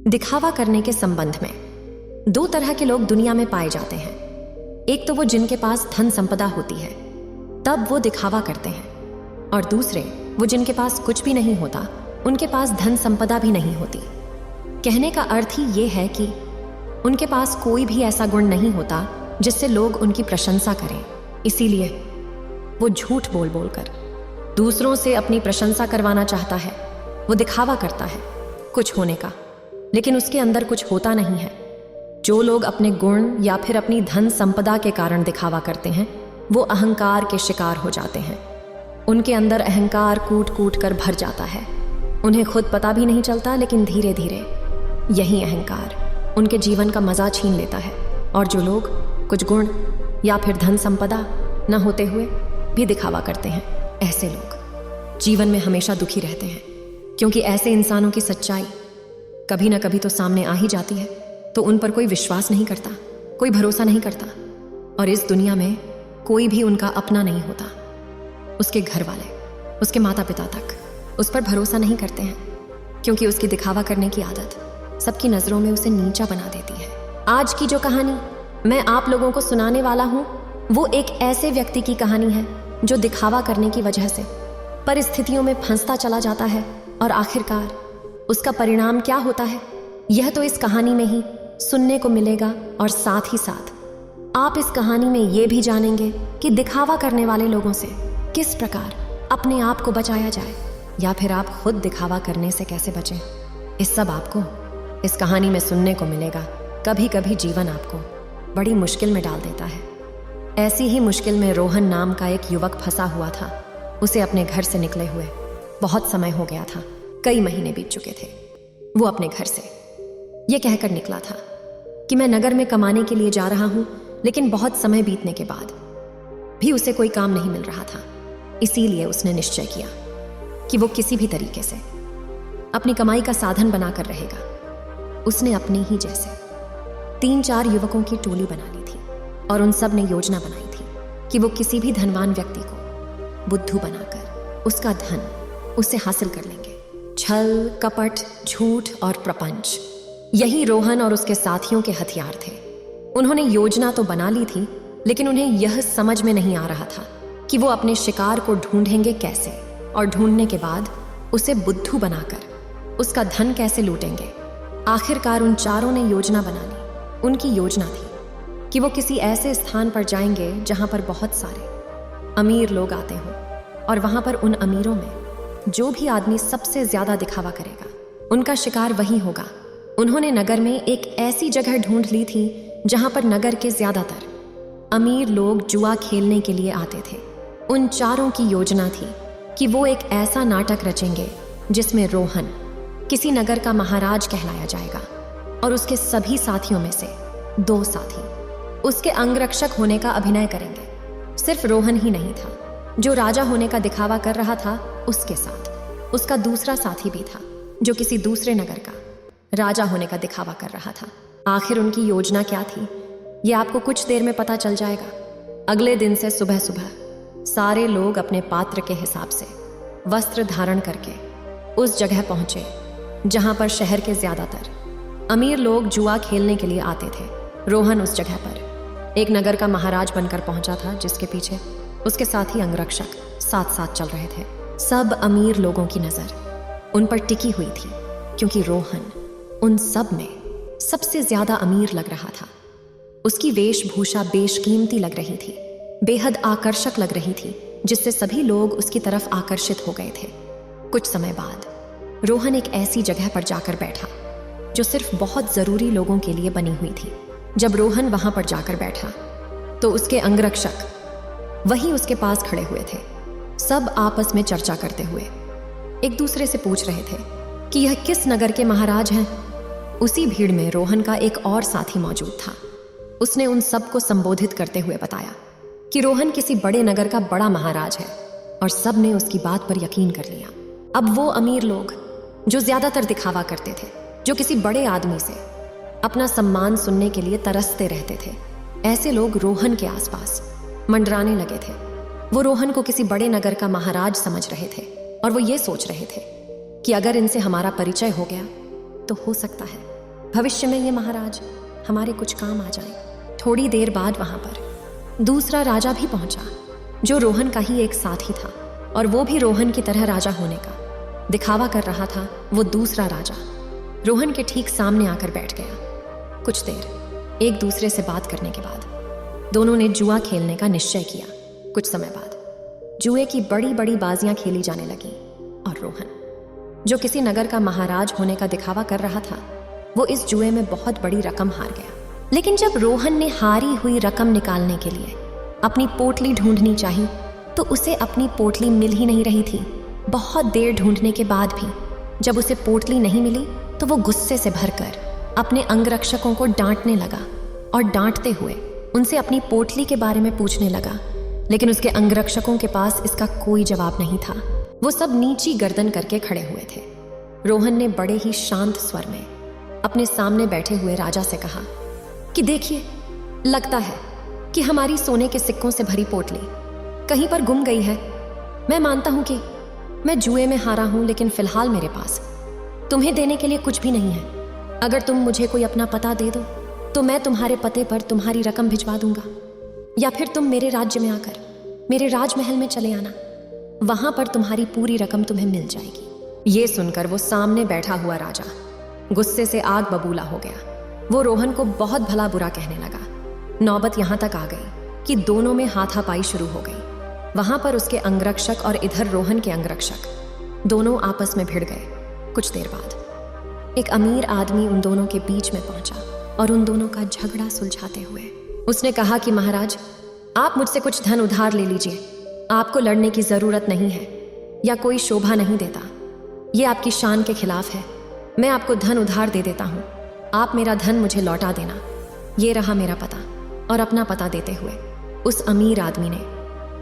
दिखावा करने के संबंध में दो तरह के लोग दुनिया में पाए जाते हैं। एक तो वो जिनके पास धन संपदा होती है, तब वो दिखावा करते हैं, और दूसरे वो जिनके पास कुछ भी नहीं होता, उनके पास धन संपदा भी नहीं होती। कहने का अर्थ ही ये है कि उनके पास कोई भी ऐसा गुण नहीं होता जिससे लोग उनकी प्रशंसा करें। इसीलिए वो झूठ बोल बोल कर दूसरों से अपनी प्रशंसा करवाना चाहता है। वो दिखावा करता है कुछ होने का, लेकिन उसके अंदर कुछ होता नहीं है। जो लोग अपने गुण या फिर अपनी धन संपदा के कारण दिखावा करते हैं, वो अहंकार के शिकार हो जाते हैं। उनके अंदर अहंकार कूट कूट कर भर जाता है। उन्हें खुद पता भी नहीं चलता, लेकिन धीरे धीरे यही अहंकार उनके जीवन का मजा छीन लेता है। और जो लोग कुछ गुण या फिर धन संपदा न होते हुए भी दिखावा करते हैं, ऐसे लोग जीवन में हमेशा दुखी रहते हैं, क्योंकि ऐसे इंसानों की सच्चाई कभी ना कभी तो सामने आ ही जाती है। तो उन पर कोई विश्वास नहीं करता, कोई भरोसा नहीं करता, और इस दुनिया में कोई भी उनका अपना नहीं होता। उसके घर वाले, उसके माता पिता तक उस पर भरोसा नहीं करते हैं, क्योंकि उसकी दिखावा करने की आदत सबकी नजरों में उसे नीचा बना देती है। आज की जो कहानी मैं आप लोगों को सुनाने वाला हूं, वो एक ऐसे व्यक्ति की कहानी है जो दिखावा करने की वजह से परिस्थितियों में फंसता चला जाता है, और आखिरकार उसका परिणाम क्या होता है, यह तो इस कहानी में ही सुनने को मिलेगा। और साथ ही साथ आप इस कहानी में ये भी जानेंगे कि दिखावा करने वाले लोगों से किस प्रकार अपने आप को बचाया जाए, या फिर आप खुद दिखावा करने से कैसे बचें। इस सब आपको इस कहानी में सुनने को मिलेगा। कभी कभी जीवन आपको बड़ी मुश्किल में डाल देता है। ऐसी ही मुश्किल में रोहन नाम का एक युवक फंसा हुआ था। उसे अपने घर से निकले हुए बहुत समय हो गया था, कई महीने बीत चुके थे। वो अपने घर से ये कहकर निकला था कि मैं नगर में कमाने के लिए जा रहा हूं, लेकिन बहुत समय बीतने के बाद भी उसे कोई काम नहीं मिल रहा था। इसीलिए उसने निश्चय किया कि वो किसी भी तरीके से अपनी कमाई का साधन बनाकर रहेगा। उसने अपने ही जैसे 3-4 युवकों की टोली बना ली थी, और उन सब ने योजना बनाई थी कि वो किसी भी धनवान व्यक्ति को बुद्धू बनाकर उसका धन उससे हासिल कर लेंगे। छल, कपट, झूठ और प्रपंच, यही रोहन और उसके साथियों के हथियार थे। उन्होंने योजना तो बना ली थी, लेकिन उन्हें यह समझ में नहीं आ रहा था कि वो अपने शिकार को ढूंढेंगे कैसे, और ढूंढने के बाद उसे बुद्धू बनाकर उसका धन कैसे लूटेंगे। आखिरकार उन चारों ने योजना बना ली। उनकी योजना थी कि वो किसी ऐसे स्थान पर जाएंगे जहां पर बहुत सारे अमीर लोग आते हों, और वहां पर उन अमीरों में जो भी आदमी सबसे ज्यादा दिखावा करेगा, उनका शिकार वही होगा। उन्होंने नगर में एक ऐसी जगह ढूंढ ली थी जहां पर नगर के ज्यादातर अमीर लोग जुआ खेलने के लिए आते थे। उन चारों की योजना थी कि वो एक ऐसा नाटक रचेंगे जिसमें रोहन किसी नगर का महाराज कहलाया जाएगा, और उसके सभी साथियों में से 2 साथी उसके अंगरक्षक होने का अभिनय करेंगे। सिर्फ रोहन ही नहीं था जो राजा होने का दिखावा कर रहा था, उसके साथ उसका दूसरा साथी भी था जो किसी दूसरे नगर का राजा होने का दिखावा कर रहा था। आखिर उनकी योजना क्या थी, ये आपको कुछ देर में पता चल जाएगा। अगले दिन से सुबह सुबह सारे लोग अपने पात्र के हिसाब से वस्त्र धारण करके उस जगह पहुंचे जहां पर शहर के ज्यादातर अमीर लोग जुआ खेलने के लिए आते थे। रोहन उस जगह पर एक नगर का महाराज बनकर पहुंचा था, जिसके पीछे उसके साथी अंगरक्षक साथ साथ चल रहे थे। सब अमीर लोगों की नजर उन पर टिकी हुई थी, क्योंकि रोहन उन सब में सबसे ज्यादा अमीर लग रहा था। उसकी वेशभूषा बेशकीमती लग रही थी, बेहद आकर्षक लग रही थी, जिससे सभी लोग उसकी तरफ आकर्षित हो गए थे। कुछ समय बाद रोहन एक ऐसी जगह पर जाकर बैठा जो सिर्फ बहुत जरूरी लोगों के लिए बनी हुई थी। जब रोहन वहां पर जाकर बैठा तो उसके अंगरक्षक वहीं उसके पास खड़े हुए थे। सब आपस में चर्चा करते हुए एक दूसरे से पूछ रहे थे कि यह किस नगर के महाराज हैं। उसी भीड़ में रोहन का एक और साथी मौजूद था। उसने उन सब को संबोधित करते हुए बताया कि रोहन किसी बड़े नगर का बड़ा महाराज है, और सब ने उसकी बात पर यकीन कर लिया। अब वो अमीर लोग जो ज्यादातर दिखावा करते थे, जो किसी बड़े आदमी से अपना सम्मान सुनने के लिए तरसते रहते थे, ऐसे लोग रोहन के आसपास मंडराने लगे थे। वो रोहन को किसी बड़े नगर का महाराज समझ रहे थे, और वो ये सोच रहे थे कि अगर इनसे हमारा परिचय हो गया तो हो सकता है भविष्य में ये महाराज हमारे कुछ काम आ जाए। थोड़ी देर बाद वहां पर दूसरा राजा भी पहुंचा, जो रोहन का ही एक साथी था, और वो भी रोहन की तरह राजा होने का दिखावा कर रहा था। वो दूसरा राजा रोहन के ठीक सामने आकर बैठ गया। कुछ देर एक दूसरे से बात करने के बाद दोनों ने जुआ खेलने का निश्चय किया। कुछ समय बाद जुए की बड़ी बड़ी बाजियां खेली जाने लगी, और रोहन, जो किसी नगर का महाराज होने का दिखावा कर रहा था, वो इस जुए में बहुत बड़ी रकम हार गया। लेकिन जब रोहन ने हारी हुई रकम निकालने के लिए अपनी पोटली ढूंढनी चाहिए, तो उसे अपनी पोटली मिल ही नहीं रही थी। बहुत देर ढूंढने के बाद भी जब उसे पोटली नहीं मिली, तो वो गुस्से से भरकर अपने अंगरक्षकों को डांटने लगा, और डांटते हुए उनसे अपनी पोटली के बारे में पूछने लगा। लेकिन उसके अंगरक्षकों के पास इसका कोई जवाब नहीं था। वो सब नीची गर्दन करके खड़े हुए थे। रोहन ने बड़े ही शांत स्वर में अपने सामने बैठे हुए राजा से कहा कि देखिए, लगता है कि हमारी सोने के सिक्कों से भरी पोटली कहीं पर गुम गई है। मैं मानता हूं कि मैं जुए में हारा हूं, लेकिन फिलहाल मेरे पास तुम्हें देने के लिए कुछ भी नहीं है। अगर तुम मुझे कोई अपना पता दे दो, तो मैं तुम्हारे पते पर तुम्हारी रकम भिजवा दूंगा, या फिर तुम मेरे राज्य में आकर मेरे राजमहल में चले आना। वहां पर तुम्हारी पूरी रकम तुम्हें मिल जाएगी। ये सुनकर वो सामने बैठा हुआ राजा गुस्से से आग बबूला हो गया। वो रोहन को बहुत भला बुरा कहने लगा। नौबत यहां तक आ गई कि दोनों में हाथापाई शुरू हो गई। वहां पर उसके अंगरक्षक और इधर रोहन के अंगरक्षक दोनों आपस में भिड़ गए। कुछ देर बाद एक अमीर आदमी उन दोनों के बीच में पहुंचा, और उन दोनों का झगड़ा सुलझाते हुए उसने कहा कि महाराज, आप मुझसे कुछ धन उधार ले लीजिए। आपको लड़ने की जरूरत नहीं है, या कोई शोभा नहीं देता। ये आपकी शान के खिलाफ है। मैं आपको धन उधार दे देता हूँ, आप मेरा धन मुझे लौटा देना। ये रहा मेरा पता। और अपना पता देते हुए उस अमीर आदमी ने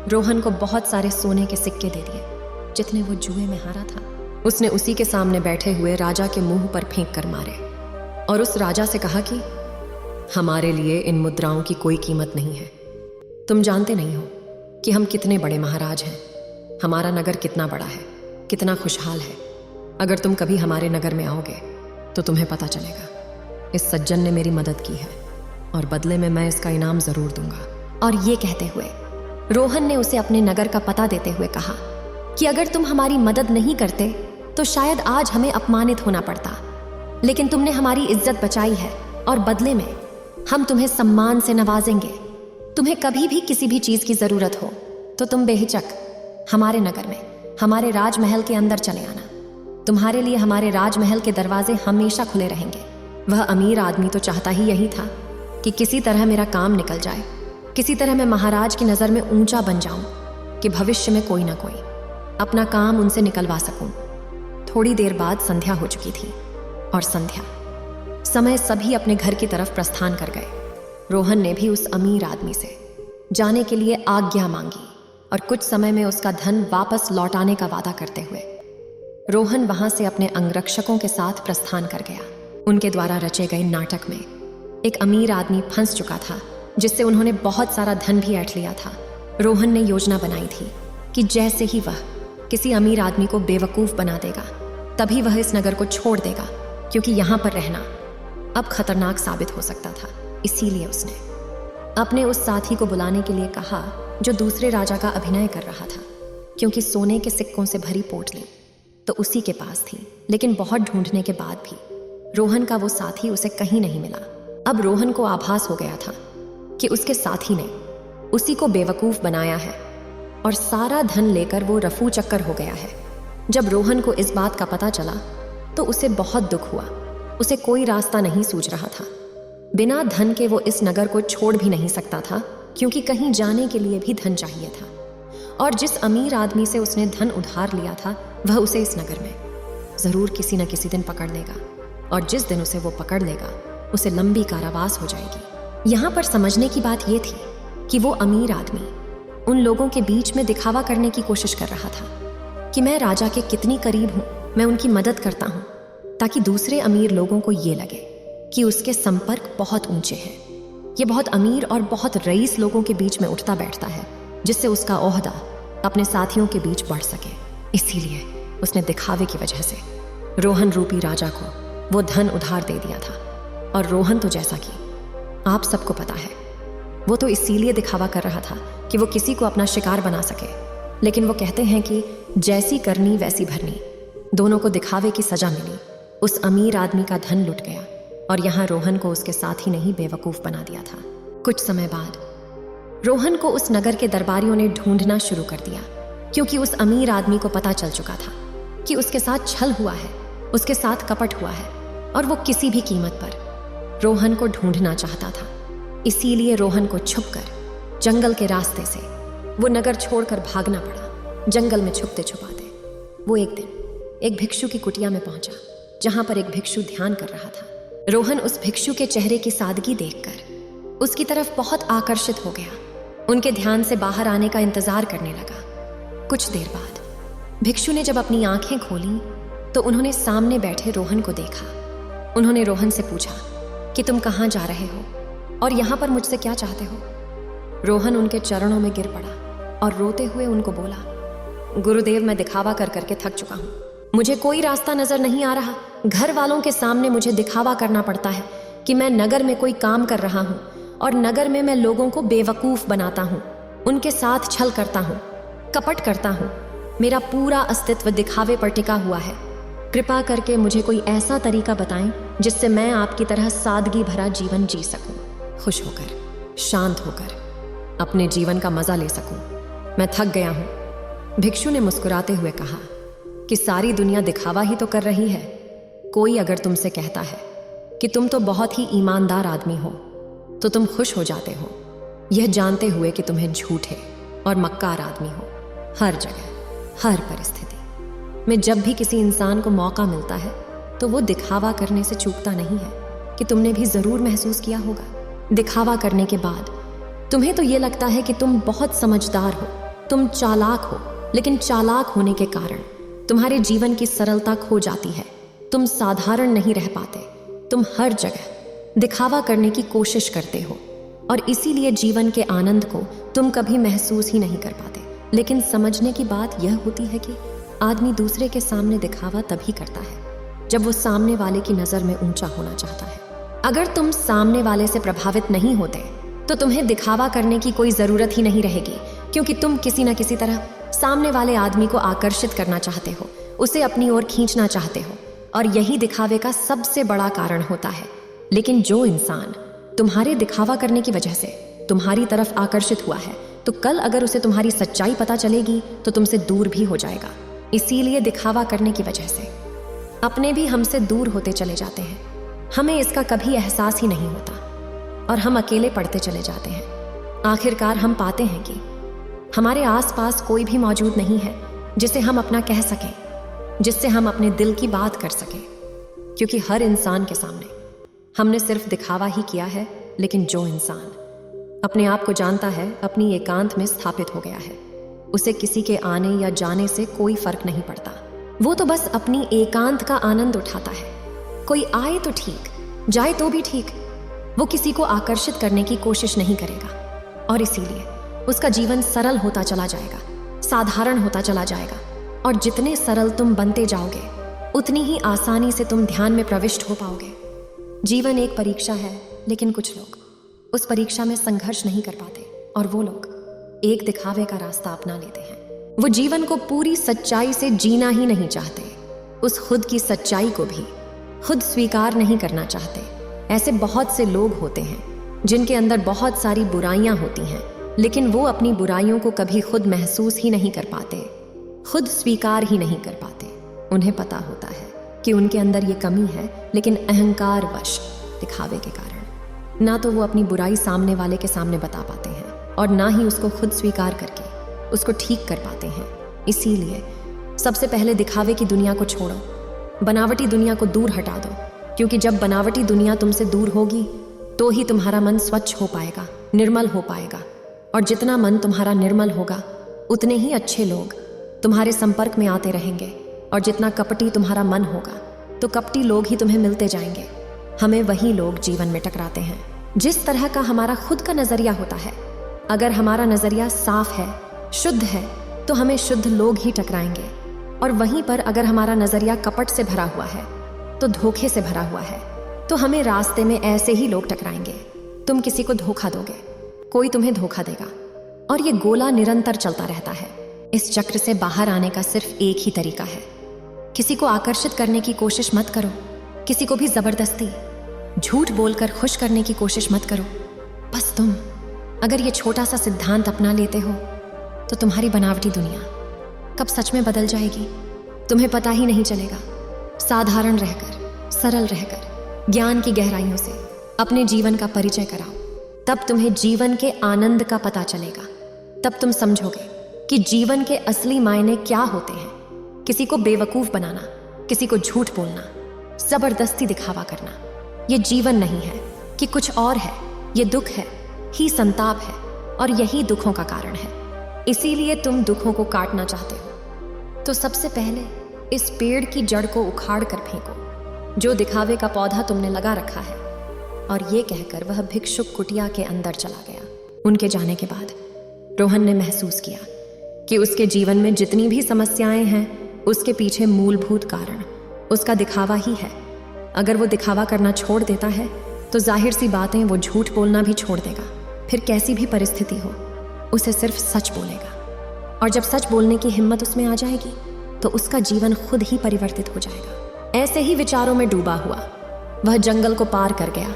रोहन को बहुत सारे सोने के सिक्के दे दिए, जितने वो जुए में हारा था। उसने उसी के सामने बैठे हुए राजा के मुंह पर फेंक कर मारे, और उस राजा से कहा कि हमारे लिए इन मुद्राओं की कोई कीमत नहीं है। तुम जानते नहीं हो कि हम कितने बड़े महाराज हैं। हमारा नगर कितना बड़ा है, कितना खुशहाल है। अगर तुम कभी हमारे नगर में आओगे तो तुम्हें पता चलेगा। इस सज्जन ने मेरी मदद की है, और बदले में मैं इसका इनाम जरूर दूंगा। और ये कहते हुए रोहन ने उसे अपने नगर का पता देते हुए कहा कि अगर तुम हमारी मदद नहीं करते तो शायद आज हमें अपमानित होना पड़ता, लेकिन तुमने हमारी इज्जत बचाई है, और बदले में हम तुम्हें सम्मान से नवाजेंगे। तुम्हें कभी भी किसी भी चीज की जरूरत हो तो तुम बेहिचक हमारे नगर में, हमारे राजमहल के अंदर चले आना। तुम्हारे लिए हमारे राजमहल के दरवाजे हमेशा खुले रहेंगे। वह अमीर आदमी तो चाहता ही यही था कि किसी तरह मेरा काम निकल जाए, किसी तरह मैं महाराज की नज़र में ऊंचा बन जाऊं, कि भविष्य में कोई ना कोई अपना काम उनसे निकलवा सकूं। थोड़ी देर बाद संध्या हो चुकी थी, और संध्या समय सभी अपने घर की तरफ प्रस्थान कर गए। रोहन ने भी उस अमीर आदमी से जाने के लिए आज्ञा मांगी, और कुछ समय में उसका धन वापस लौटाने का वादा करते हुए रोहन वहां से अपने अंगरक्षकों के साथ प्रस्थान कर गया। उनके द्वारा रचे गए नाटक में एक अमीर आदमी फंस चुका था, जिससे उन्होंने बहुत सारा धन भी ऐंठ लिया था। रोहन ने योजना बनाई थी कि जैसे ही वह किसी अमीर आदमी को बेवकूफ़ बना देगा, तभी वह इस नगर को छोड़ देगा, क्योंकि यहाँ पर रहना अब खतरनाक साबित हो सकता था। इसीलिए उसने अपने उस साथी को बुलाने के लिए कहा, जो दूसरे राजा का अभिनय कर रहा था, क्योंकि सोने के सिक्कों से भरी पोटली तो उसी के पास थी। लेकिन बहुत ढूंढने के बाद भी रोहन का वो साथी उसे कहीं नहीं मिला। अब रोहन को आभास हो गया था कि उसके साथी ने उसी को बेवकूफ़ बनाया है, और सारा धन लेकर वो रफू चक्कर हो गया है। जब रोहन को इस बात का पता चला तो उसे बहुत दुख हुआ। उसे कोई रास्ता नहीं सूझ रहा था। बिना धन के वो इस नगर को छोड़ भी नहीं सकता था, क्योंकि कहीं जाने के लिए भी धन चाहिए था। और जिस अमीर आदमी से उसने धन उधार लिया था, वह उसे इस नगर में जरूर किसी न किसी दिन पकड़ लेगा, और जिस दिन उसे वो पकड़ लेगा उसे लंबी कारावास हो जाएगी। यहाँ पर समझने की बात यह थी कि वो अमीर आदमी उन लोगों के बीच में दिखावा करने की कोशिश कर रहा था कि मैं राजा के कितनी करीब हूँ, मैं उनकी मदद करता हूँ, ताकि दूसरे अमीर लोगों को ये लगे कि उसके संपर्क बहुत ऊंचे हैं। ये बहुत अमीर और बहुत रईस लोगों के बीच में उठता बैठता है, जिससे उसका ओहदा अपने साथियों के बीच बढ़ सके। इसीलिए उसने दिखावे की वजह से रोहन रूपी राजा को वो धन उधार दे दिया था। और रोहन तो जैसा कि आप सबको पता है, वो तो इसीलिए दिखावा कर रहा था कि वो किसी को अपना शिकार बना सके। लेकिन वो कहते हैं कि जैसी करनी वैसी भरनी। दोनों को दिखावे की सजा मिली। उस अमीर आदमी का धन लुट गया और यहाँ रोहन को उसके साथ ही नहीं बेवकूफ़ बना दिया था। कुछ समय बाद रोहन को उस नगर के दरबारियों ने ढूंढना शुरू कर दिया, क्योंकि उस अमीर आदमी को पता चल चुका था कि उसके साथ छल हुआ है, उसके साथ कपट हुआ है, और वो किसी भी कीमत पर रोहन को ढूंढना चाहता था। इसीलिए रोहन को छुपकर जंगल के रास्ते से वो नगर छोड़कर भागना पड़ा। जंगल में छुपते छुपाते वो एक दिन एक भिक्षु की कुटिया में पहुंचा, जहां पर एक भिक्षु ध्यान कर रहा था। रोहन उस भिक्षु के चेहरे की सादगी देखकर उसकी तरफ बहुत आकर्षित हो गया। उनके ध्यान से बाहर आने का इंतजार करने लगा। कुछ देर बाद भिक्षु ने जब अपनी आंखें खोली तो उन्होंने सामने बैठे रोहन को देखा। उन्होंने रोहन से पूछा कि तुम कहाँ जा रहे हो और यहाँ पर मुझसे क्या चाहते हो? रोहन उनके चरणों में गिर पड़ा और रोते हुए उनको बोला, गुरुदेव, मैं दिखावा कर करके थक चुका हूँ। मुझे कोई रास्ता नजर नहीं आ रहा। घर वालों के सामने मुझे दिखावा करना पड़ता है कि मैं नगर में कोई काम कर रहा हूँ, और नगर में मैं लोगों को बेवकूफ़ बनाता हूँ, उनके साथ छल करता हूँ, कपट करता हूँ। मेरा पूरा अस्तित्व दिखावे पर टिका हुआ है। कृपा करके मुझे कोई ऐसा तरीका बताएं जिससे मैं आपकी तरह सादगी भरा जीवन जी सकूं, खुश होकर, शांत होकर अपने जीवन का मजा ले सकूं। मैं थक गया हूं। भिक्षु ने मुस्कुराते हुए कहा कि सारी दुनिया दिखावा ही तो कर रही है। कोई अगर तुमसे कहता है कि तुम तो बहुत ही ईमानदार आदमी हो, तो तुम खुश हो जाते हो, यह जानते हुए कि तुम्हें झूठे और मक्कार आदमी हो। हर जगह, हर परिस्थिति में जब भी किसी इंसान को मौका मिलता है तो वो दिखावा करने से चूकता नहीं है, कि तुमने भी जरूर महसूस किया होगा। दिखावा करने के बाद तुम्हें तो ये लगता है कि तुम बहुत समझदार हो, तुम चालाक हो, लेकिन चालाक होने के कारण तुम्हारे जीवन की सरलता खो जाती है। तुम साधारण नहीं रह पाते। तुम हर जगह दिखावा करने की कोशिश करते हो, और इसीलिए जीवन के आनंद को तुम कभी महसूस ही नहीं कर पाते। लेकिन समझने की बात यह होती है कि आदमी दूसरे के सामने दिखावा तभी करता है जब वो सामने वाले की नज़र में ऊंचा होना चाहता है। अगर तुम सामने वाले से प्रभावित नहीं होते तो तुम्हें दिखावा करने की कोई ज़रूरत ही नहीं रहेगी, क्योंकि तुम किसी न किसी तरह सामने वाले आदमी को आकर्षित करना चाहते हो, उसे अपनी ओर खींचना चाहते हो, और यही दिखावे का सबसे बड़ा कारण होता है। लेकिन जो इंसान तुम्हारे दिखावा करने की वजह से तुम्हारी तरफ आकर्षित हुआ है, तो कल अगर उसे तुम्हारी सच्चाई पता चलेगी तो तुमसे दूर भी हो जाएगा। इसीलिए दिखावा करने की वजह से अपने भी हमसे दूर होते चले जाते हैं। हमें इसका कभी एहसास ही नहीं होता और हम अकेले पड़ते चले जाते हैं। आखिरकार हम पाते हैं कि हमारे आसपास कोई भी मौजूद नहीं है जिसे हम अपना कह सकें, जिससे हम अपने दिल की बात कर सकें, क्योंकि हर इंसान के सामने हमने सिर्फ दिखावा ही किया है। लेकिन जो इंसान अपने आप को जानता है, अपनी एकांत में स्थापित हो गया है, उसे किसी के आने या जाने से कोई फर्क नहीं पड़ता। वो तो बस अपनी एकांत का आनंद उठाता है। कोई आए तो ठीक, जाए तो भी ठीक। वो किसी को आकर्षित करने की कोशिश नहीं करेगा, और इसीलिए उसका जीवन सरल होता चला जाएगा, साधारण होता चला जाएगा। और जितने सरल तुम बनते जाओगे, उतनी ही आसानी से तुम ध्यान में प्रविष्ट हो पाओगे। जीवन एक परीक्षा है, लेकिन कुछ लोग उस परीक्षा में संघर्ष नहीं कर पाते, और वो लोग एक दिखावे का रास्ता अपना लेते हैं। वो जीवन को पूरी सच्चाई से जीना ही नहीं चाहते, उस खुद की सच्चाई को भी खुद स्वीकार नहीं करना चाहते। ऐसे बहुत से लोग होते हैं जिनके अंदर बहुत सारी बुराइयां होती हैं, लेकिन वो अपनी बुराइयों को कभी खुद महसूस ही नहीं कर पाते, खुद स्वीकार ही नहीं कर पाते। उन्हें पता होता है कि उनके अंदर ये कमी है, लेकिन अहंकार वश दिखावे के कारण ना तो वो अपनी बुराई सामने वाले के सामने बता पाते हैं, और ना ही उसको खुद स्वीकार करके उसको ठीक कर पाते हैं। इसीलिए सबसे पहले दिखावे की दुनिया को छोड़ो, बनावटी दुनिया को दूर हटा दो, क्योंकि जब बनावटी दुनिया तुमसे दूर होगी तो ही तुम्हारा मन स्वच्छ हो पाएगा, निर्मल हो पाएगा। और जितना मन तुम्हारा निर्मल होगा, उतने ही अच्छे लोग तुम्हारे संपर्क में आते रहेंगे, और जितना कपटी तुम्हारा मन होगा, तो कपटी लोग ही तुम्हें मिलते जाएंगे। हमें वही लोग जीवन में टकराते हैं जिस तरह का हमारा खुद का नजरिया होता है। अगर हमारा नजरिया साफ है, शुद्ध है, तो हमें शुद्ध लोग ही टकराएंगे। और वहीं पर अगर हमारा नजरिया कपट से भरा हुआ है, तो धोखे से भरा हुआ है, तो हमें रास्ते में ऐसे ही लोग टकराएंगे। तुम किसी को धोखा दोगे, कोई तुम्हें धोखा देगा, और ये गोला निरंतर चलता रहता है। इस चक्र से बाहर आने का सिर्फ एक ही तरीका है। किसी को आकर्षित करने की कोशिश मत करो, किसी को भी जबरदस्ती झूठ बोलकर खुश करने की कोशिश मत करो। बस तुम अगर ये छोटा सा सिद्धांत अपना लेते हो तो तुम्हारी बनावटी दुनिया कब सच में बदल जाएगी तुम्हें पता ही नहीं चलेगा। साधारण रहकर, सरल रहकर, ज्ञान की गहराइयों से अपने जीवन का परिचय कराओ, तब तुम्हें जीवन के आनंद का पता चलेगा। तब तुम समझोगे कि जीवन के असली मायने क्या होते हैं। किसी को बेवकूफ बनाना, किसी को झूठ बोलना, जबरदस्ती दिखावा करना, ये जीवन नहीं है कि कुछ और है। ये दुख है, ही संताप है, और यही दुखों का कारण है। इसीलिए तुम दुखों को काटना चाहते हो तो सबसे पहले इस पेड़ की जड़ को उखाड़ कर फेंको जो दिखावे का पौधा तुमने लगा रखा है। और ये कहकर वह भिक्षुक कुटिया के अंदर चला गया। उनके जाने के बाद रोहन ने महसूस किया कि उसके जीवन में जितनी भी समस्याएं हैं उसके पीछे मूलभूत कारण उसका दिखावा ही है। अगर वो दिखावा करना छोड़ देता है तो जाहिर सी बातें वो झूठ बोलना भी छोड़ देगा। फिर कैसी भी परिस्थिति हो उसे सिर्फ सच बोलेगा, और जब सच बोलने की हिम्मत उसमें आ जाएगी तो उसका जीवन खुद ही परिवर्तित हो जाएगा। ऐसे ही विचारों में डूबा हुआ वह जंगल को पार कर गया।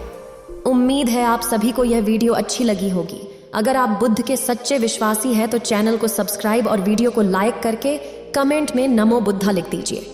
उम्मीद है आप सभी को यह वीडियो अच्छी लगी होगी। अगर आप बुद्ध के सच्चे विश्वासी हैं तो चैनल को सब्सक्राइब और वीडियो को लाइक करके कमेंट में नमो बुद्धा लिख दीजिए।